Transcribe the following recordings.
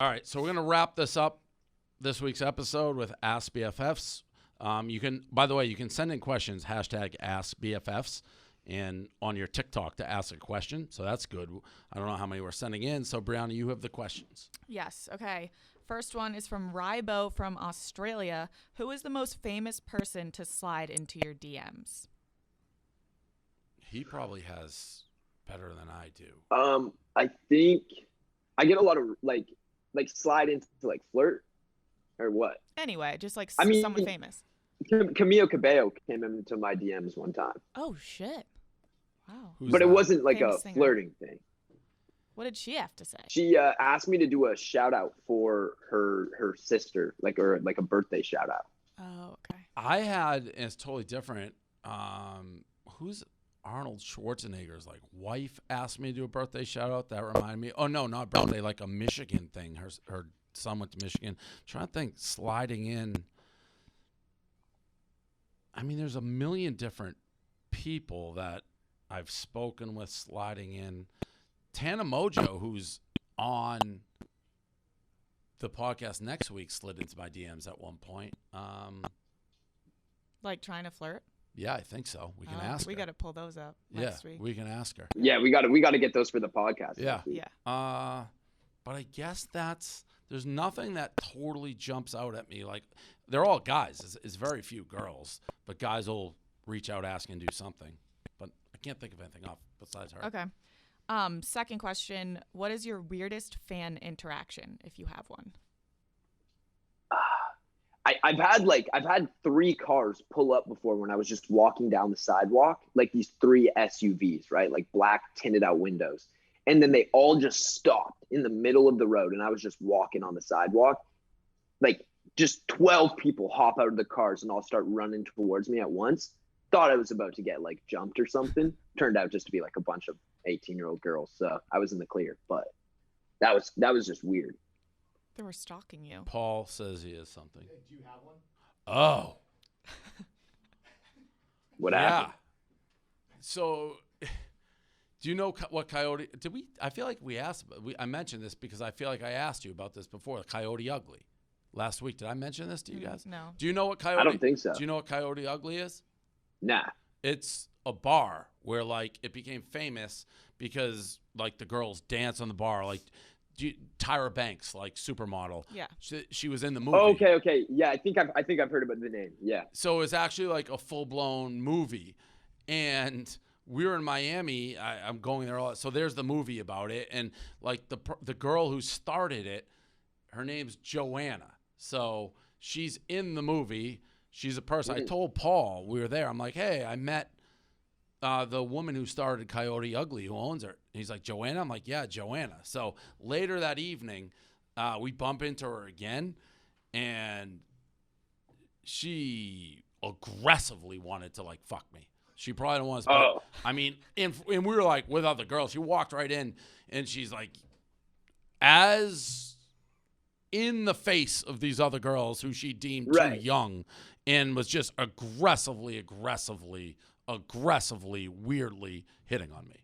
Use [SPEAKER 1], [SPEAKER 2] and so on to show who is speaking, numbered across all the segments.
[SPEAKER 1] All right, so we're gonna wrap this up this week's episode with Ask BFFs. You can, by the way, you can send in questions hashtag Ask BFFs and on your TikTok to ask a question. So that's good. I don't know how many we're sending in. So Brianna, you have the questions.
[SPEAKER 2] Yes. Okay. First one is from Rybo from Australia. Who is the most famous person to slide into your DMs?
[SPEAKER 1] He probably has better than I do.
[SPEAKER 3] I think I get a lot of like slide into like flirt or what?
[SPEAKER 2] Anyway, just like
[SPEAKER 3] I mean,
[SPEAKER 2] someone famous.
[SPEAKER 3] Camilo Cabello came into my DMs one time.
[SPEAKER 2] Oh shit! Wow.
[SPEAKER 3] But it wasn't like
[SPEAKER 2] Famous
[SPEAKER 3] a
[SPEAKER 2] singer.
[SPEAKER 3] flirting thing.
[SPEAKER 2] What did she have to say?
[SPEAKER 3] She asked me to do a shout out for her sister, like a birthday shout out.
[SPEAKER 2] Oh, okay.
[SPEAKER 1] I had, and it's totally different. Who's Arnold Schwarzenegger's like wife asked me to do a birthday shout out. That reminded me. Oh no, not birthday, like a Michigan thing. Her son went to Michigan. Trying to think, sliding in. I mean, there's a million different people that I've spoken with sliding in. Tana Mojo, who's on the podcast next week, slid into my DMs at one point.
[SPEAKER 2] Like trying to flirt?
[SPEAKER 1] Yeah, I think so. We can ask her.
[SPEAKER 2] We got to pull those up next week.
[SPEAKER 1] We can ask her.
[SPEAKER 3] Yeah, we got to get those for the podcast.
[SPEAKER 1] Yeah.
[SPEAKER 2] Yeah.
[SPEAKER 1] But I guess there's nothing that totally jumps out at me. Like, they're all guys. It's very few girls, but guys will reach out, ask, and do something. But I can't think of anything off besides her.
[SPEAKER 2] Okay. Second question. What is your weirdest fan interaction, if you have one?
[SPEAKER 3] I've had 3 cars pull up before when I was just walking down the sidewalk, like these 3 SUVs, right? Like black tinted out windows. And then they all just stopped in the middle of the road. And I was just walking on the sidewalk. Like just 12 people hop out of the cars and all start running towards me at once. Thought I was about to get like jumped or something. Turned out just to be like a bunch of 18-year-old girls. So I was in the clear, but that was just weird.
[SPEAKER 2] They were stalking you.
[SPEAKER 1] Paul says he has something.
[SPEAKER 4] Do you have one?
[SPEAKER 1] Oh.
[SPEAKER 3] What happened?
[SPEAKER 1] So, do you know what Coyote? Did we? I feel like we asked. I mentioned this because I feel like I asked you about this before. Coyote Ugly, last week. Did I mention this to you guys?
[SPEAKER 2] No.
[SPEAKER 1] Do you know what Coyote?
[SPEAKER 3] I don't think so.
[SPEAKER 1] Do you know what Coyote Ugly is?
[SPEAKER 3] Nah.
[SPEAKER 1] It's a bar where like it became famous because like the girls dance on the bar, like Tyra Banks, like supermodel.
[SPEAKER 2] Yeah.
[SPEAKER 1] She was in the movie.
[SPEAKER 3] Oh, okay. Yeah, I think I've heard about the name. Yeah.
[SPEAKER 1] So it's actually like a full-blown movie. And we were in Miami. I'm going there all. So there's the movie about it. And like the girl who started it, her name's Joanna. So she's in the movie. She's a person. I told Paul, we were there. I'm like, hey, I met the woman who started Coyote Ugly, who owns her. And he's like, Joanna? I'm like, yeah, Joanna. So later that evening, we bump into her again, and she aggressively wanted to, like, fuck me. She probably don't want to.
[SPEAKER 3] Oh.
[SPEAKER 1] I mean, and we were, like, with other girls. She walked right in, and she's, like, as in the face of these other girls who she deemed too young, and was just aggressively, weirdly hitting on me.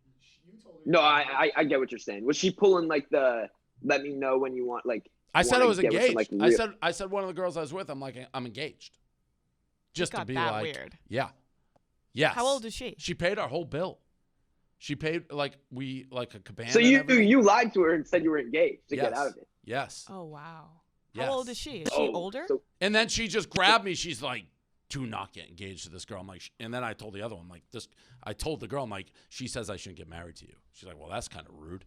[SPEAKER 3] No, I get what you're saying. Was she pulling like the let me know when you want like?
[SPEAKER 1] I said I was engaged.
[SPEAKER 3] Some, like,
[SPEAKER 1] I said one of the girls I was with, I'm like, I'm engaged. Just
[SPEAKER 2] got
[SPEAKER 1] to be
[SPEAKER 2] that
[SPEAKER 1] like,
[SPEAKER 2] weird.
[SPEAKER 1] Yeah. Yes.
[SPEAKER 2] How old is she?
[SPEAKER 1] She paid our whole bill. She paid like a cabana.
[SPEAKER 3] So you lied to her and said you were engaged to get out of it.
[SPEAKER 1] Yes.
[SPEAKER 2] Oh wow.
[SPEAKER 1] Yes.
[SPEAKER 2] How old is she? Is she older?
[SPEAKER 1] And then she just grabbed me. She's like, do not get engaged to this girl. I'm like, and then I told the other one, like, I told the girl, I'm like, she says I shouldn't get married to you. She's like, well, that's kind of rude.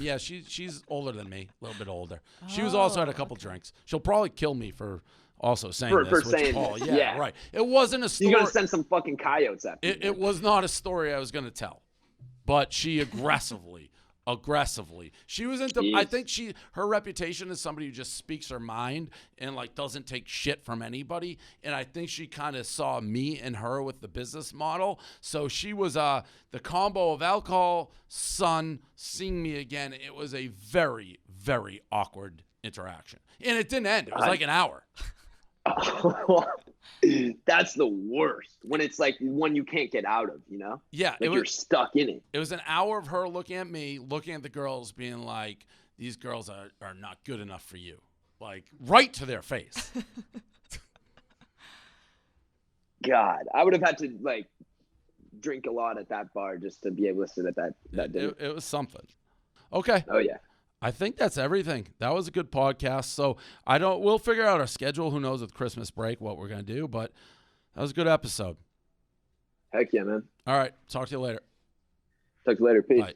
[SPEAKER 1] Yeah, she's older than me, a little bit older. She was also had a couple drinks. She'll probably kill me for also saying
[SPEAKER 3] for
[SPEAKER 1] this.
[SPEAKER 3] saying
[SPEAKER 1] Paul,
[SPEAKER 3] this.
[SPEAKER 1] yeah, right. It wasn't a story.
[SPEAKER 3] You're gonna send some fucking coyotes after me.
[SPEAKER 1] It was not a story I was gonna tell, but she aggressively. She was into.
[SPEAKER 3] Jeez.
[SPEAKER 1] I think her reputation is somebody who just speaks her mind and like doesn't take shit from anybody. And I think she kind of saw me and her with the business model. So she was the combo of alcohol, sun, seeing me again. It was a very, very awkward interaction, and it didn't end. It was like an hour.
[SPEAKER 3] That's the worst when it's like one you can't get out of, you know?
[SPEAKER 1] Yeah,
[SPEAKER 3] like you're stuck in it.
[SPEAKER 1] It was an hour of her looking at me, looking at the girls, being like, these girls are not good enough for you. Like, right to their face.
[SPEAKER 3] God, I would have had to like drink a lot at that bar just to be able to sit at that dinner.
[SPEAKER 1] It was something. Okay.
[SPEAKER 3] Oh yeah.
[SPEAKER 1] I think that's everything. That was a good podcast. So we'll figure out our schedule. Who knows with Christmas break what we're going to do, but that was a good episode.
[SPEAKER 3] Heck yeah, man.
[SPEAKER 1] All right. Talk to you later.
[SPEAKER 3] Talk to you later. Peace.
[SPEAKER 1] Bye.